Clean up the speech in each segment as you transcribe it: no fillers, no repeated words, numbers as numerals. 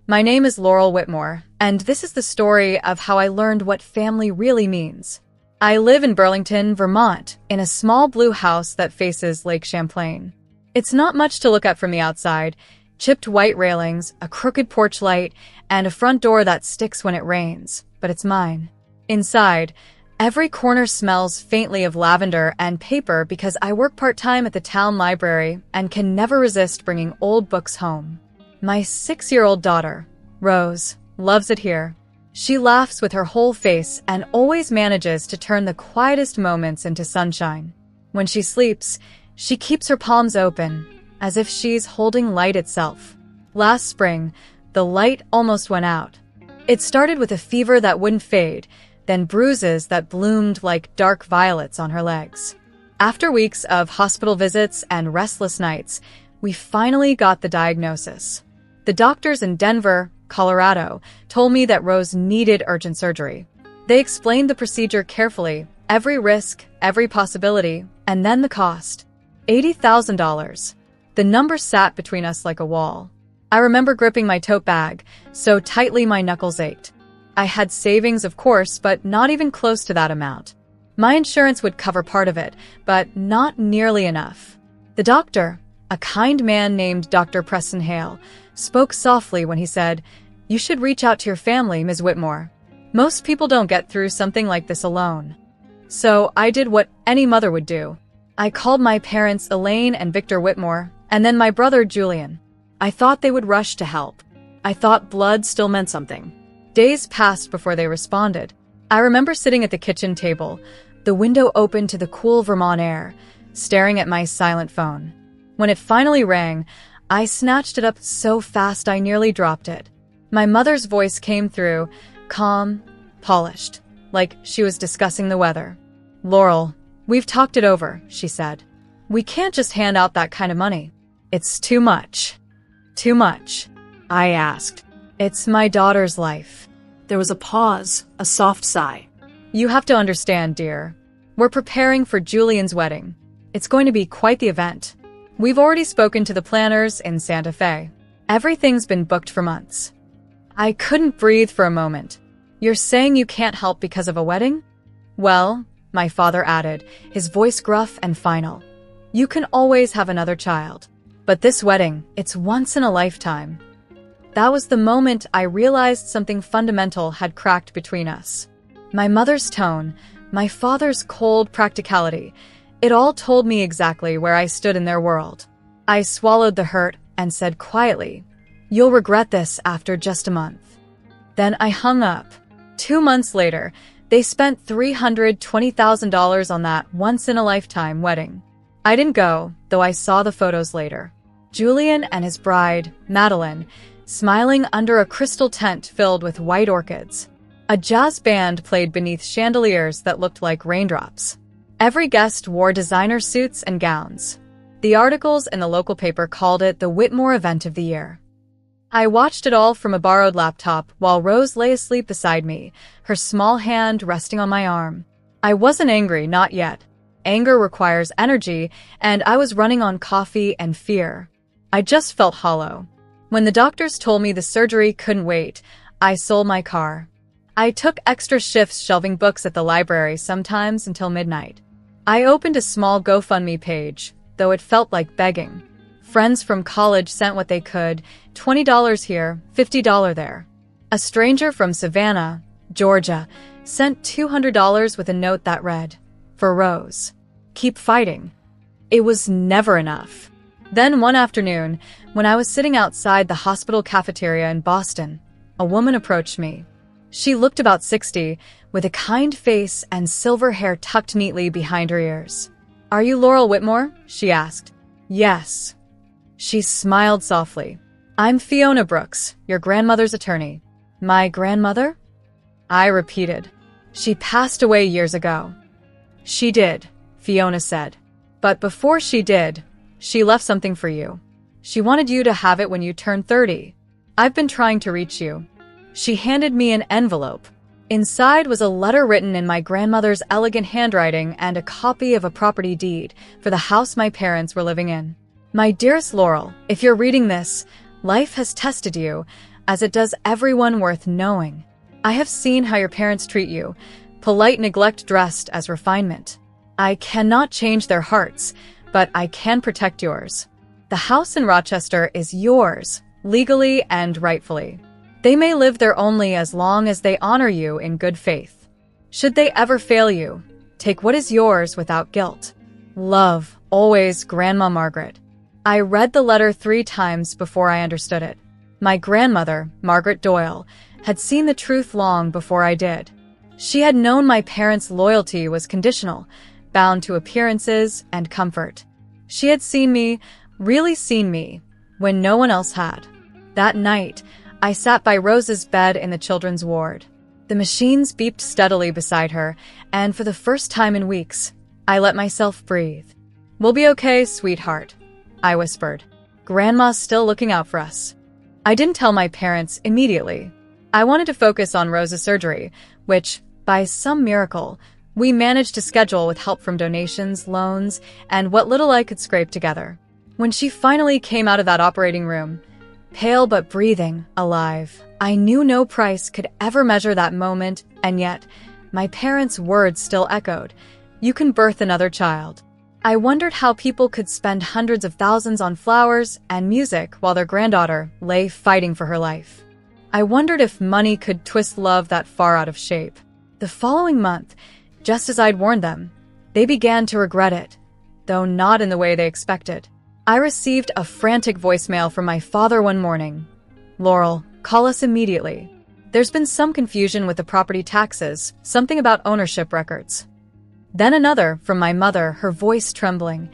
My name is Laurel Whitmore, and this is the story of how I learned what family really means. I live in Burlington, Vermont, in a small blue house that faces Lake Champlain. It's not much to look at from the outside: chipped white railings, a crooked porch light, and a front door that sticks when it rains, but it's mine. Inside, every corner smells faintly of lavender and paper because I work part-time at the town library and can never resist bringing old books home. My 6-year-old daughter, Rose, loves it here. She laughs with her whole face and always manages to turn the quietest moments into sunshine. When she sleeps, she keeps her palms open, as if she's holding light itself. Last spring, the light almost went out. It started with a fever that wouldn't fade, then bruises that bloomed like dark violets on her legs. After weeks of hospital visits and restless nights, we finally got the diagnosis. The doctors in Denver, Colorado, told me that Rose needed urgent surgery. They explained the procedure carefully, every risk, every possibility, and then the cost. $80,000. The number sat between us like a wall. I remember gripping my tote bag so tightly my knuckles ached. I had savings, of course, but not even close to that amount. My insurance would cover part of it, but not nearly enough. The doctor, a kind man named Dr. Preston Hale, spoke softly when he said, "You should reach out to your family, Ms. Whitmore. Most people don't get through something like this alone." So I did what any mother would do. I called my parents, Elaine and Victor Whitmore, and then my brother, Julian. I thought they would rush to help. I thought blood still meant something. Days passed before they responded. I remember sitting at the kitchen table, the window open to the cool Vermont air, staring at my silent phone. When it finally rang, I snatched it up so fast I nearly dropped it. My mother's voice came through, calm, polished, like she was discussing the weather. "Laurel, we've talked it over," she said. "We can't just hand out that kind of money. It's too much." "Too much?" I asked. "It's my daughter's life." There was a pause, a soft sigh. "You have to understand, dear. We're preparing for Julian's wedding. It's going to be quite the event. We've already spoken to the planners in Santa Fe. Everything's been booked for months." I couldn't breathe for a moment. "You're saying you can't help because of a wedding?" "Well," my father added, his voice gruff and final, "you can always have another child. But this wedding, it's once in a lifetime." That was the moment I realized something fundamental had cracked between us. My mother's tone, my father's cold practicality, it all told me exactly where I stood in their world. I swallowed the hurt and said quietly, "You'll regret this after just a month." Then I hung up. 2 months later, they spent $320,000 on that once-in-a-lifetime wedding. I didn't go, though I saw the photos later. Julian and his bride, Madeline, smiling under a crystal tent filled with white orchids. A jazz band played beneath chandeliers that looked like raindrops. Every guest wore designer suits and gowns. The articles in the local paper called it the Whitmore event of the year. I watched it all from a borrowed laptop while Rose lay asleep beside me, her small hand resting on my arm. I wasn't angry, not yet. Anger requires energy, and I was running on coffee and fear. I just felt hollow. When the doctors told me the surgery couldn't wait, I sold my car. I took extra shifts shelving books at the library, sometimes until midnight. I opened a small GoFundMe page, though it felt like begging. Friends from college sent what they could, $20 here, $50 there. A stranger from Savannah, Georgia, sent $200 with a note that read, "For Rose. Keep fighting." It was never enough. Then one afternoon, when I was sitting outside the hospital cafeteria in Boston, a woman approached me. She looked about 60, with a kind face and silver hair tucked neatly behind her ears. "Are you Laurel Whitmore?" she asked. "Yes." She smiled softly. "I'm Fiona Brooks, your grandmother's attorney." "My grandmother?" I repeated. "She passed away years ago." "She did," Fiona said. "But before she did, she left something for you. She wanted you to have it when you turned 30. I've been trying to reach you." She handed me an envelope. Inside was a letter written in my grandmother's elegant handwriting and a copy of a property deed for the house my parents were living in. "My dearest Laurel, if you're reading this, life has tested you. as it does everyone worth knowing. I have seen how your parents treat you, polite neglect dressed as refinement. I cannot change their hearts, but I can protect yours. The house in Rochester is yours, legally and rightfully. They may live there only as long as they honor you in good faith. Should they ever fail you, take what is yours without guilt. Love, always, Grandma Margaret. I read the letter 3 times before I understood it. My grandmother, Margaret Doyle, had seen the truth long before I did. She had known my parents' loyalty was conditional, bound to appearances and comfort. She had seen me, really seen me, when no one else had. That night, I sat by Rose's bed in the children's ward. The machines beeped steadily beside her, and for the first time in weeks, I let myself breathe. "We'll be okay, sweetheart," I whispered. "Grandma's still looking out for us." I didn't tell my parents immediately. I wanted to focus on Rose's surgery, which, by some miracle, we managed to schedule with help from donations, loans, and what little I could scrape together. When she finally came out of that operating room, pale but breathing, alive, I knew no price could ever measure that moment, and yet, my parents' words still echoed, "You can birth another child." I wondered how people could spend hundreds of thousands on flowers and music while their granddaughter lay fighting for her life. I wondered if money could twist love that far out of shape. The following month, just as I'd warned them, they began to regret it, though not in the way they expected. I received a frantic voicemail from my father one morning. "Laurel, call us immediately. There's been some confusion with the property taxes, something about ownership records." Then another from my mother, her voice trembling.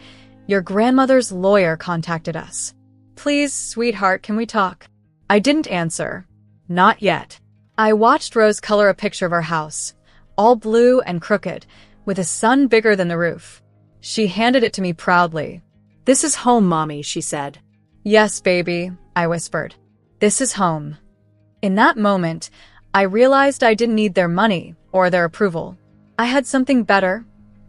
"Your grandmother's lawyer contacted us. Please, sweetheart, can we talk?" I didn't answer. Not yet. I watched Rose color a picture of our house, all blue and crooked, with a sun bigger than the roof. She handed it to me proudly. "This is home, Mommy," she said. "Yes, baby," I whispered. "This is home." In that moment, I realized I didn't need their money or their approval. I had something better: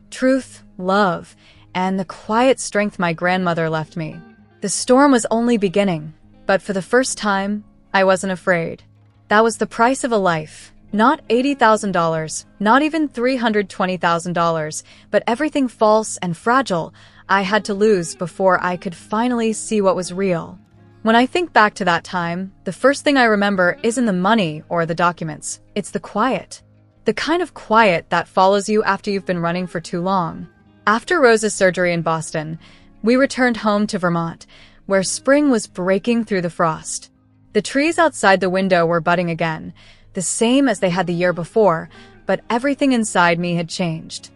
truth, love, and the quiet strength my grandmother left me. The storm was only beginning, but for the first time, I wasn't afraid. That was the price of a life. Not $80,000, not even $320,000, but everything false and fragile I had to lose before I could finally see what was real. When I think back to that time, the first thing I remember isn't the money or the documents. It's the quiet. The kind of quiet that follows you after you've been running for too long. After Rose's surgery in Boston, we returned home to Vermont, where spring was breaking through the frost. The trees outside the window were budding again, the same as they had the year before, but everything inside me had changed.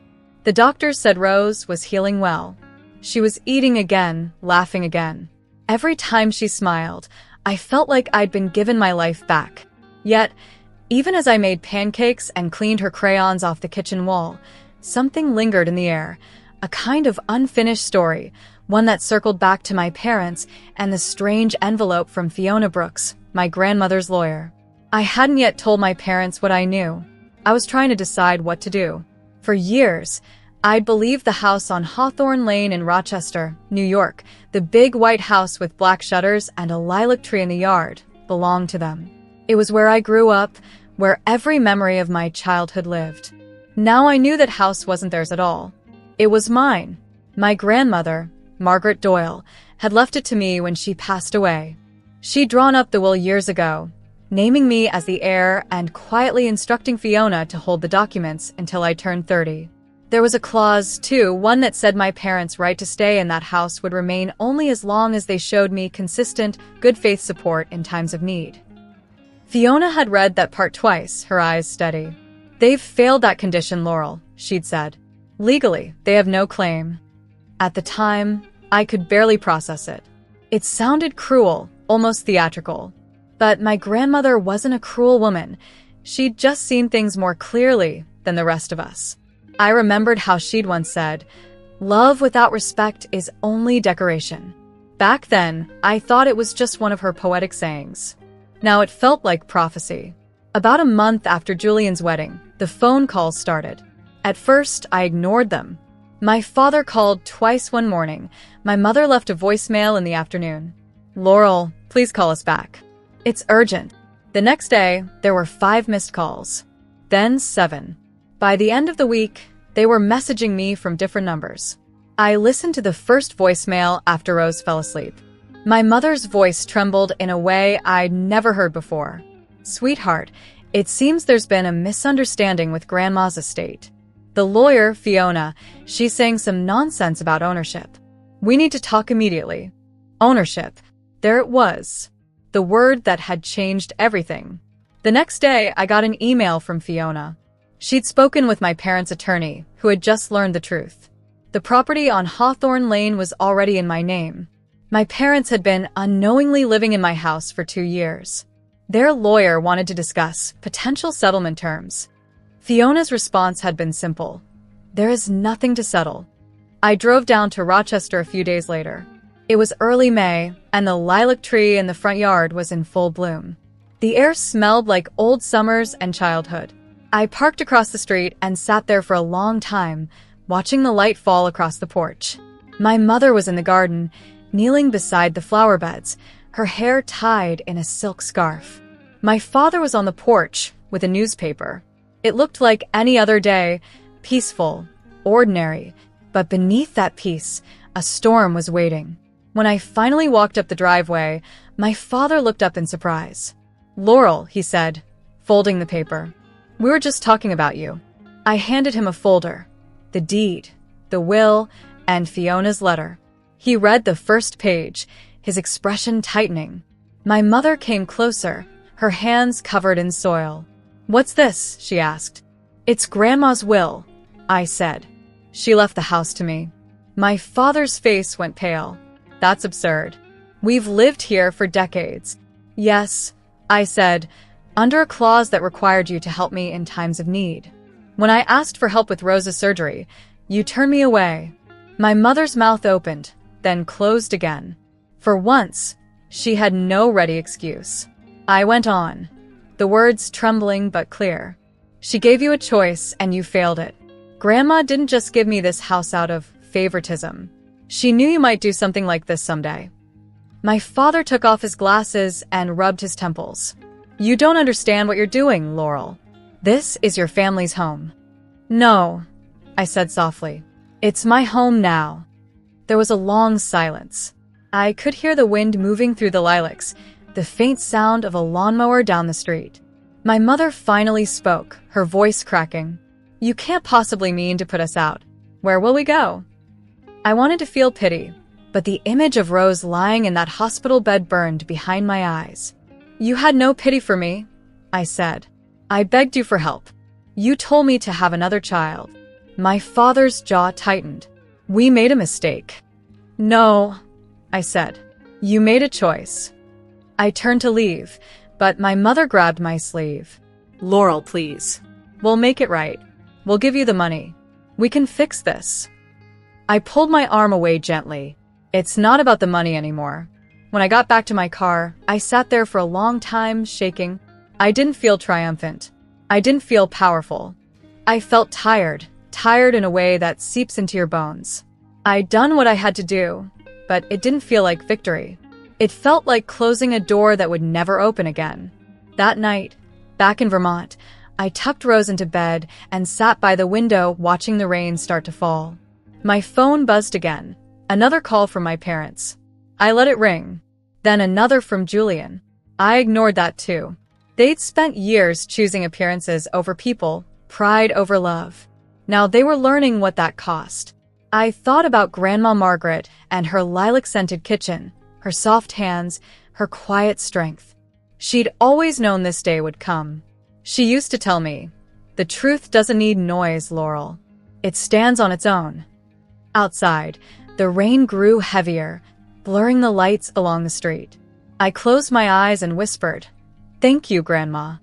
The doctors said Rose was healing well. She was eating again, laughing again. Every time she smiled, I felt like I'd been given my life back. Yet, even as I made pancakes and cleaned her crayons off the kitchen wall, something lingered in the air, a kind of unfinished story, one that circled back to my parents and the strange envelope from Fiona Brooks, my grandmother's lawyer. I hadn't yet told my parents what I knew. I was trying to decide what to do. For years, I'd believed the house on Hawthorne Lane in Rochester, New York, the big white house with black shutters and a lilac tree in the yard, belonged to them. It was where I grew up, where every memory of my childhood lived. Now I knew that house wasn't theirs at all. It was mine. My grandmother, Margaret Doyle, had left it to me when she passed away. She'd drawn up the will years ago, naming me as the heir and quietly instructing Fiona to hold the documents until I turned 30. There was a clause, too, one that said my parents' right to stay in that house would remain only as long as they showed me consistent, good faith support in times of need. Fiona had read that part twice, her eyes steady. "They've failed that condition, Laurel," she'd said. "Legally, they have no claim." At the time, I could barely process it. It sounded cruel, almost theatrical. But my grandmother wasn't a cruel woman. She'd just seen things more clearly than the rest of us. I remembered how she'd once said, "Love without respect is only decoration." Back then, I thought it was just one of her poetic sayings. Now it felt like prophecy. About a month after Julian's wedding, the phone calls started. At first, I ignored them. My father called twice one morning. My mother left a voicemail in the afternoon. "Laurel, please call us back. It's urgent." The next day, there were 5 missed calls. Then 7. By the end of the week, they were messaging me from different numbers. I listened to the first voicemail after Rose fell asleep. My mother's voice trembled in a way I'd never heard before. "Sweetheart, it seems there's been a misunderstanding with Grandma's estate. The lawyer, Fiona, she's saying some nonsense about ownership. We need to talk immediately." Ownership. There it was. The word that had changed everything. The next day, I got an email from Fiona. She'd spoken with my parents' attorney, who had just learned the truth. The property on Hawthorne Lane was already in my name. My parents had been unknowingly living in my house for 2 years. Their lawyer wanted to discuss potential settlement terms. Fiona's response had been simple. "There is nothing to settle." I drove down to Rochester a few days later. It was early May, and the lilac tree in the front yard was in full bloom. The air smelled like old summers and childhood. I parked across the street and sat there for a long time, watching the light fall across the porch. My mother was in the garden, kneeling beside the flower beds, her hair tied in a silk scarf. My father was on the porch with a newspaper. It looked like any other day, peaceful, ordinary, but beneath that peace, a storm was waiting. When I finally walked up the driveway, my father looked up in surprise. "Laurel," he said, folding the paper. "We were just talking about you." I handed him a folder, the deed, the will, and Fiona's letter. He read the first page, his expression tightening. My mother came closer, her hands covered in soil. "What's this?" she asked. "It's Grandma's will," I said. "She left the house to me." My father's face went pale. "That's absurd. We've lived here for decades." "Yes," I said, "under a clause that required you to help me in times of need. When I asked for help with Rose's surgery, you turned me away." My mother's mouth opened, then closed again. For once, she had no ready excuse. I went on, the words trembling but clear. "She gave you a choice, and you failed it. Grandma didn't just give me this house out of favoritism. She knew you might do something like this someday." My father took off his glasses and rubbed his temples. "You don't understand what you're doing, Laurel. This is your family's home." "No," I said softly. "It's my home now." There was a long silence. I could hear the wind moving through the lilacs, the faint sound of a lawnmower down the street. My mother finally spoke, her voice cracking. "You can't possibly mean to put us out. Where will we go?" I wanted to feel pity, but the image of Rose lying in that hospital bed burned behind my eyes. "You had no pity for me," I said. "I begged you for help. You told me to have another child." My father's jaw tightened. "We made a mistake." "No," I said. "You made a choice." I turned to leave, but my mother grabbed my sleeve. "Laurel, please." "We'll make it right. We'll give you the money. We can fix this." I pulled my arm away gently. It's not about the money anymore. When I got back to my car, I sat there for a long time, shaking. I didn't feel triumphant. I didn't feel powerful. I felt tired in a way that seeps into your bones. I'd done what I had to do, but it didn't feel like victory. It felt like closing a door that would never open again. That night, back in Vermont, I tucked Rose into bed and sat by the window watching the rain start to fall. My phone buzzed again. Another call from my parents. I let it ring. Then another from Julian. I ignored that too. They'd spent years choosing appearances over people, pride over love. Now they were learning what that cost. I thought about Grandma Margaret and her lilac-scented kitchen, her soft hands, her quiet strength. She'd always known this day would come. She used to tell me, "The truth doesn't need noise, Laurel. It stands on its own." Outside, the rain grew heavier, blurring the lights along the street. I closed my eyes and whispered, "Thank you, Grandma."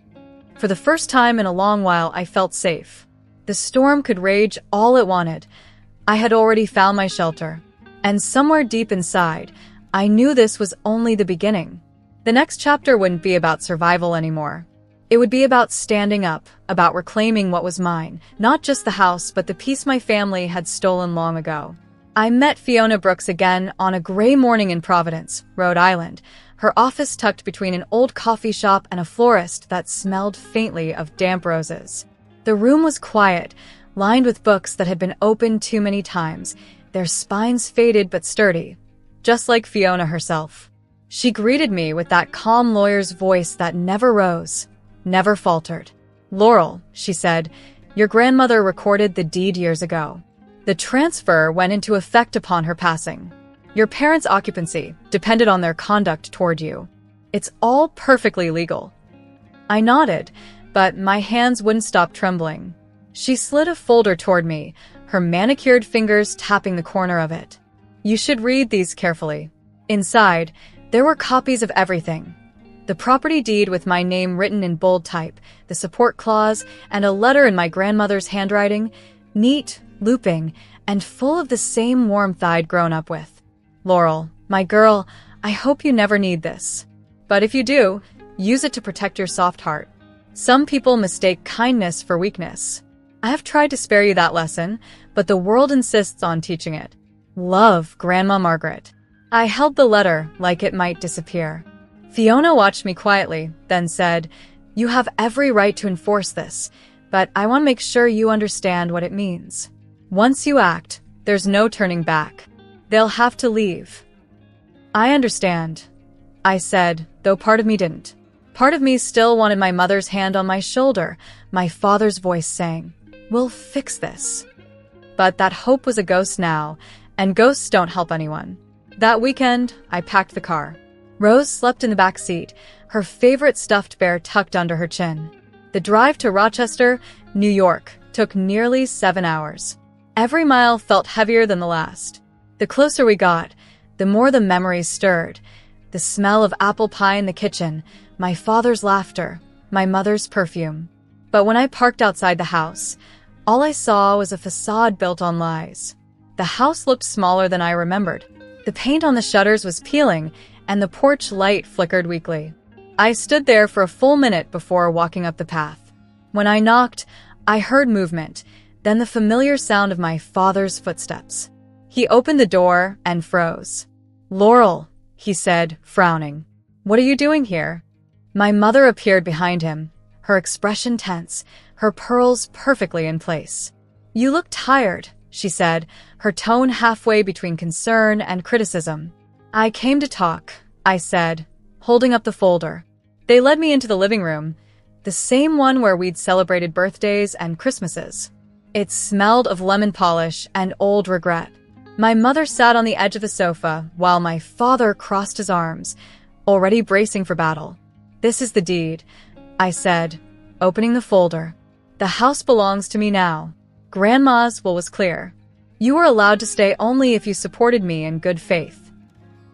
For the first time in a long while, I felt safe. The storm could rage all it wanted. I had already found my shelter. And somewhere deep inside, I knew this was only the beginning. The next chapter wouldn't be about survival anymore. It would be about standing up, about reclaiming what was mine, not just the house, but the peace my family had stolen long ago. I met Fiona Brooks again on a gray morning in Providence, Rhode Island. her office tucked between an old coffee shop and a florist that smelled faintly of damp roses. The room was quiet, lined with books that had been opened too many times, their spines faded but sturdy, just like Fiona herself. She greeted me with that calm lawyer's voice that never rose, never faltered. "Laurel," she said, "your grandmother recorded the deed years ago. The transfer went into effect upon her passing. Your parents' occupancy depended on their conduct toward you. It's all perfectly legal." I nodded, but my hands wouldn't stop trembling. She slid a folder toward me, her manicured fingers tapping the corner of it. "You should read these carefully." Inside, there were copies of everything. The property deed with my name written in bold type, the support clause, and a letter in my grandmother's handwriting, neat, looping, and full of the same warmth I'd grown up with. "Laurel, my girl, I hope you never need this. But if you do, use it to protect your soft heart. Some people mistake kindness for weakness. I have tried to spare you that lesson, but the world insists on teaching it. Love, Grandma Margaret." I held the letter like it might disappear. Fiona watched me quietly, then said, "You have every right to enforce this, but I want to make sure you understand what it means. Once you act, there's no turning back. They'll have to leave." "I understand," I said, though part of me didn't. Part of me still wanted my mother's hand on my shoulder, my father's voice saying, "We'll fix this." But that hope was a ghost now, and ghosts don't help anyone. That weekend, I packed the car. Rose slept in the back seat, her favorite stuffed bear tucked under her chin. The drive to Rochester, New York, took nearly 7 hours. Every mile felt heavier than the last. The closer we got, the more the memories stirred. The smell of apple pie in the kitchen, my father's laughter, my mother's perfume. But when I parked outside the house, all I saw was a facade built on lies. The house looked smaller than I remembered. The paint on the shutters was peeling, and the porch light flickered weakly. I stood there for a full minute before walking up the path. When I knocked, I heard movement, then the familiar sound of my father's footsteps. He opened the door and froze. "Laurel," he said, frowning. "What are you doing here?" My mother appeared behind him, her expression tense, her pearls perfectly in place. "You look tired," she said, her tone halfway between concern and criticism. "I came to talk," I said, holding up the folder. They led me into the living room, the same one where we'd celebrated birthdays and Christmases. It smelled of lemon polish and old regret. My mother sat on the edge of the sofa while my father crossed his arms, already bracing for battle. "This is the deed," I said, opening the folder. "The house belongs to me now. Grandma's will was clear. You were allowed to stay only if you supported me in good faith."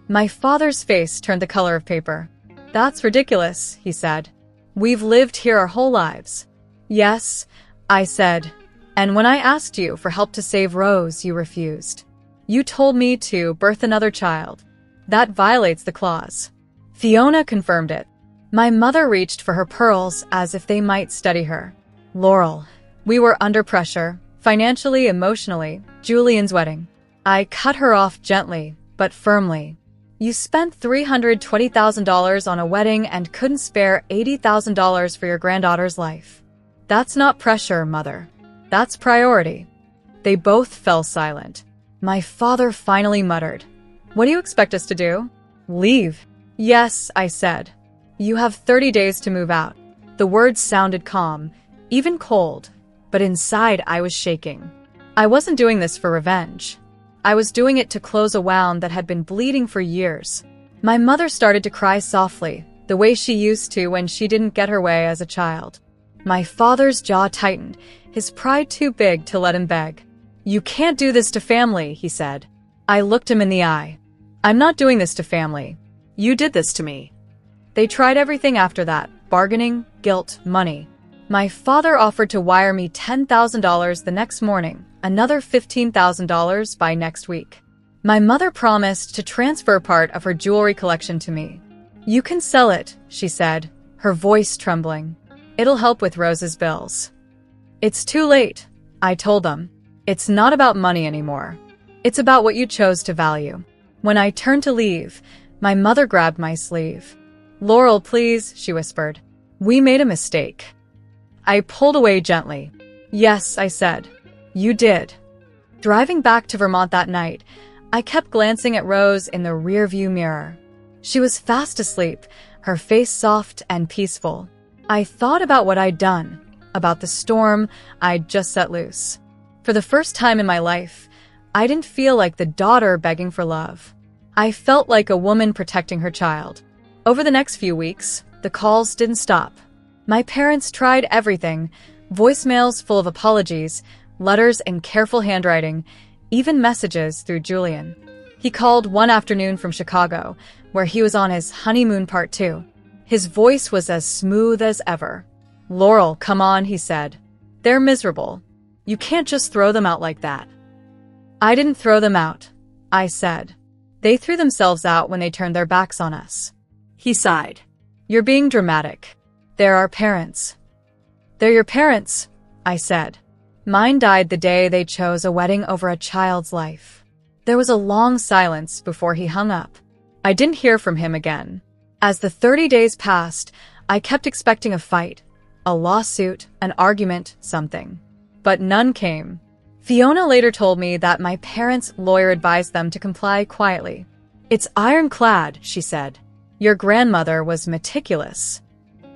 My father's face turned the color of paper. "That's ridiculous," he said. "We've lived here our whole lives." "Yes," I said. "And when I asked you for help to save Rose, you refused. You told me to birth another child. That violates the clause." Fiona confirmed it. My mother reached for her pearls as if they might steady her. "Laurel, we were under pressure, financially, emotionally, Julian's wedding." I cut her off gently, but firmly. "You spent $320,000 on a wedding and couldn't spare $80,000 for your granddaughter's life. That's not pressure, Mother. That's priority." They both fell silent. My father finally muttered, "What do you expect us to do? Leave?" "Yes," I said. "You have 30 days to move out." The words sounded calm, even cold, but inside I was shaking. I wasn't doing this for revenge. I was doing it to close a wound that had been bleeding for years. My mother started to cry softly, the way she used to when she didn't get her way as a child. My father's jaw tightened, his pride too big to let him beg. "You can't do this to family," he said. I looked him in the eye. "I'm not doing this to family. You did this to me." They tried everything after that: bargaining, guilt, money. My father offered to wire me $10,000 the next morning, another $15,000 by next week. My mother promised to transfer part of her jewelry collection to me. "You can sell it," she said, her voice trembling. "It'll help with Rose's bills." "It's too late," I told them. "It's not about money anymore. It's about what you chose to value." When I turned to leave, My mother grabbed my sleeve. "Laurel, please," she whispered. "We made a mistake." I pulled away gently. "Yes," I said. "You did." Driving back to Vermont that night, I kept glancing at Rose in the rearview mirror. She was fast asleep, her face soft and peaceful. I thought about what I'd done, about the storm I'd just set loose. For the first time in my life, I didn't feel like the daughter begging for love. I felt like a woman protecting her child. Over the next few weeks, the calls didn't stop. My parents tried everything, voicemails full of apologies, letters in careful handwriting, even messages through Julian. He called one afternoon from Chicago, where he was on his honeymoon part 2. His voice was as smooth as ever. "Laurel, come on," he said. "They're miserable. You can't just throw them out like that." "I didn't throw them out," I said. "They threw themselves out when they turned their backs on us." He sighed. "You're being dramatic. They're our parents." "They're your parents," I said. "Mine died the day they chose a wedding over a child's life." There was a long silence before he hung up. I didn't hear from him again. As the 30 days passed, I kept expecting a fight, a lawsuit, an argument, something. But none came. Fiona later told me that my parents' lawyer advised them to comply quietly. "It's ironclad," she said. "Your grandmother was meticulous."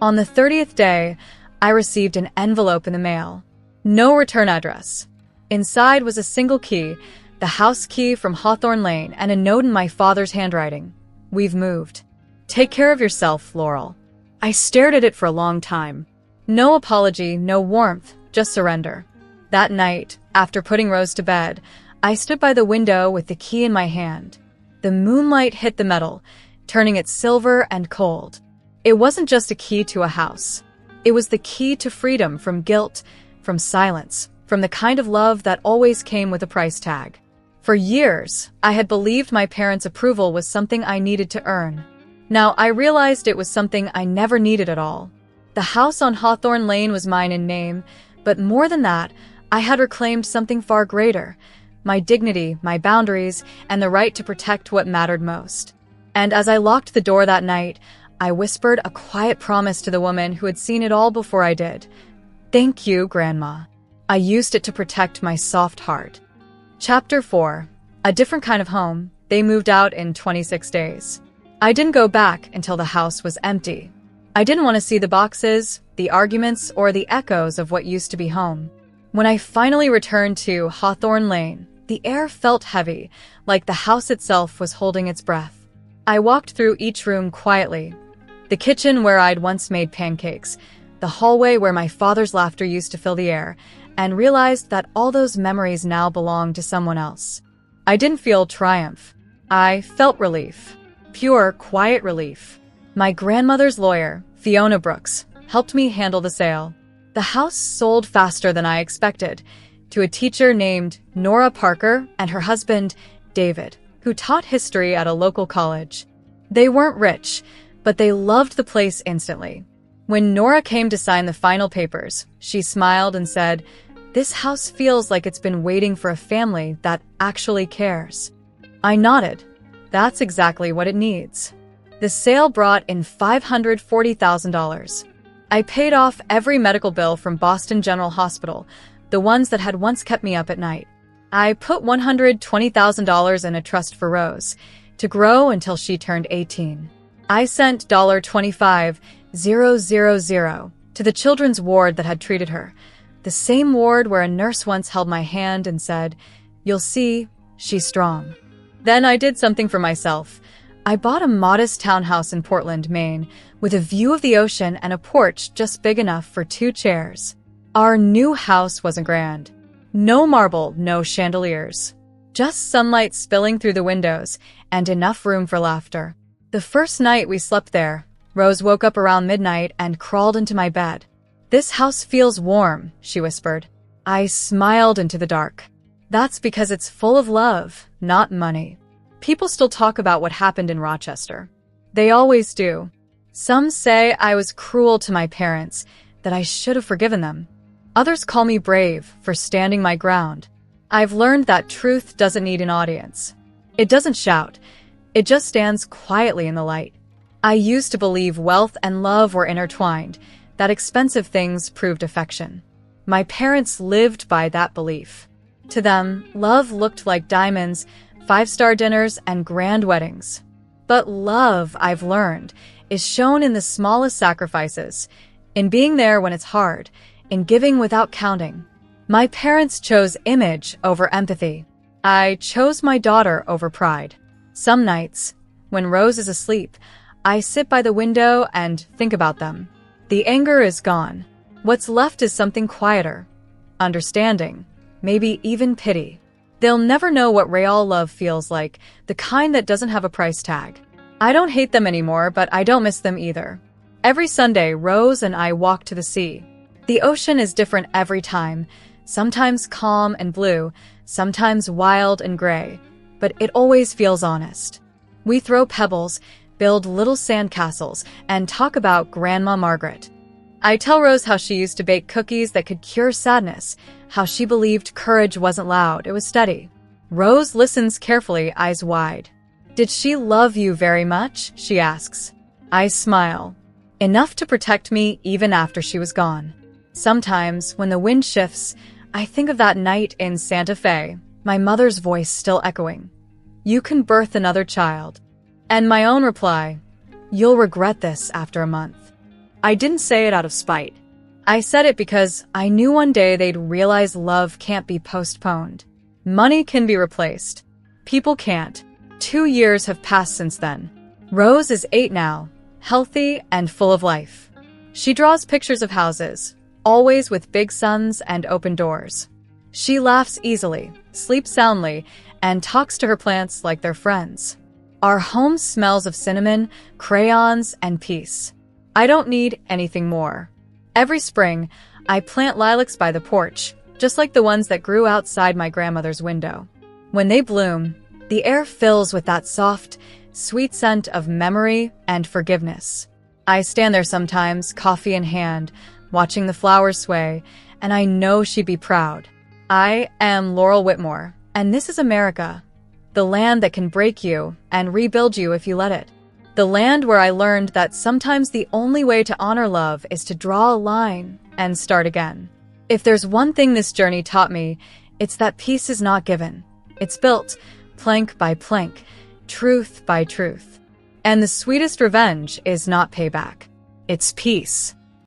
On the 30th day, I received an envelope in the mail. No return address. Inside was a single key, the house key from Hawthorne Lane, and a note in my father's handwriting. "We've moved. Take care of yourself, Laurel." I stared at it for a long time. No apology, no warmth, just surrender. That night, after putting Rose to bed, I stood by the window with the key in my hand. The moonlight hit the metal, turning it silver and cold. It wasn't just a key to a house. It was the key to freedom from guilt, from silence, from the kind of love that always came with a price tag. For years, I had believed my parents' approval was something I needed to earn. Now I realized it was something I never needed at all. The house on Hawthorne Lane was mine in name, but more than that, I had reclaimed something far greater: my dignity, my boundaries, and the right to protect what mattered most. And as I locked the door that night, I whispered a quiet promise to the woman who had seen it all before I did. "Thank you, Grandma. I used it to protect my soft heart." Chapter 4. A different kind of home. They moved out in 26 days. I didn't go back until the house was empty. I didn't want to see the boxes, the arguments, or the echoes of what used to be home. When I finally returned to Hawthorne Lane, the air felt heavy, like the house itself was holding its breath. I walked through each room quietly. The kitchen where I'd once made pancakes, the hallway where my father's laughter used to fill the air, and realized that all those memories now belonged to someone else. I didn't feel triumph. I felt relief. Pure, quiet relief. My grandmother's lawyer, Fiona Brooks, helped me handle the sale. The house sold faster than I expected, to a teacher named Nora Parker and her husband, David, who taught history at a local college. They weren't rich, but they loved the place instantly. When Nora came to sign the final papers, she smiled and said, "This house feels like it's been waiting for a family that actually cares." I nodded. That's exactly what it needs. The sale brought in $540,000. I paid off every medical bill from Boston General Hospital, the ones that had once kept me up at night. I put $120,000 in a trust for Rose, to grow until she turned 18. I sent $25,000 to the children's ward that had treated her, the same ward where a nurse once held my hand and said, "You'll see, she's strong." Then I did something for myself. I bought a modest townhouse in Portland, Maine, with a view of the ocean and a porch just big enough for 2 chairs. Our new house wasn't grand. No marble, no chandeliers. Just sunlight spilling through the windows and enough room for laughter. The first night we slept there, Rose woke up around midnight and crawled into my bed. "This house feels warm," she whispered. I smiled into the dark. That's because it's full of love, not money. People still talk about what happened in Rochester. They always do. Some say I was cruel to my parents, that I should have forgiven them. Others call me brave for standing my ground. I've learned that truth doesn't need an audience. It doesn't shout. It just stands quietly in the light. I used to believe wealth and love were intertwined, that expensive things proved affection. My parents lived by that belief. To them, love looked like diamonds, five-star dinners, and grand weddings. But love, I've learned, is shown in the smallest sacrifices, in being there when it's hard, in giving without counting. My parents chose image over empathy. I chose my daughter over pride. Some nights, when Rose is asleep, I sit by the window and think about them. The anger is gone. What's left is something quieter, understanding, maybe even pity. They'll never know what real love feels like, the kind that doesn't have a price tag. I don't hate them anymore, but I don't miss them either. Every Sunday, Rose and I walk to the sea. The ocean is different every time, sometimes calm and blue, sometimes wild and gray, but it always feels honest. We throw pebbles, build little sandcastles, and talk about Grandma Margaret. I tell Rose how she used to bake cookies that could cure sadness, how she believed courage wasn't loud, it was steady. Rose listens carefully, eyes wide. "Did she love you very much?" she asks. I smile. Enough to protect me even after she was gone. Sometimes, when the wind shifts, I think of that night in Santa Fe, my mother's voice still echoing. "You can birth another child." And my own reply, "You'll regret this after a month." I didn't say it out of spite. I said it because I knew one day they'd realize love can't be postponed. Money can be replaced. People can't. 2 years have passed since then. Rose is 8 now, healthy and full of life. She draws pictures of houses, always with big suns and open doors. She laughs easily, sleeps soundly, and talks to her plants like they're friends. Our home smells of cinnamon, crayons, and peace. I don't need anything more. Every spring, I plant lilacs by the porch, just like the ones that grew outside my grandmother's window. When they bloom, the air fills with that soft, sweet scent of memory and forgiveness. I stand there sometimes, coffee in hand, watching the flowers sway, and I know she'd be proud. I am Laurel Whitmore, and this is America, the land that can break you and rebuild you if you let it. The land where I learned that sometimes the only way to honor love is to draw a line and start again. If there's one thing this journey taught me, it's that peace is not given. It's built, plank by plank, truth by truth. And the sweetest revenge is not payback. It's peace.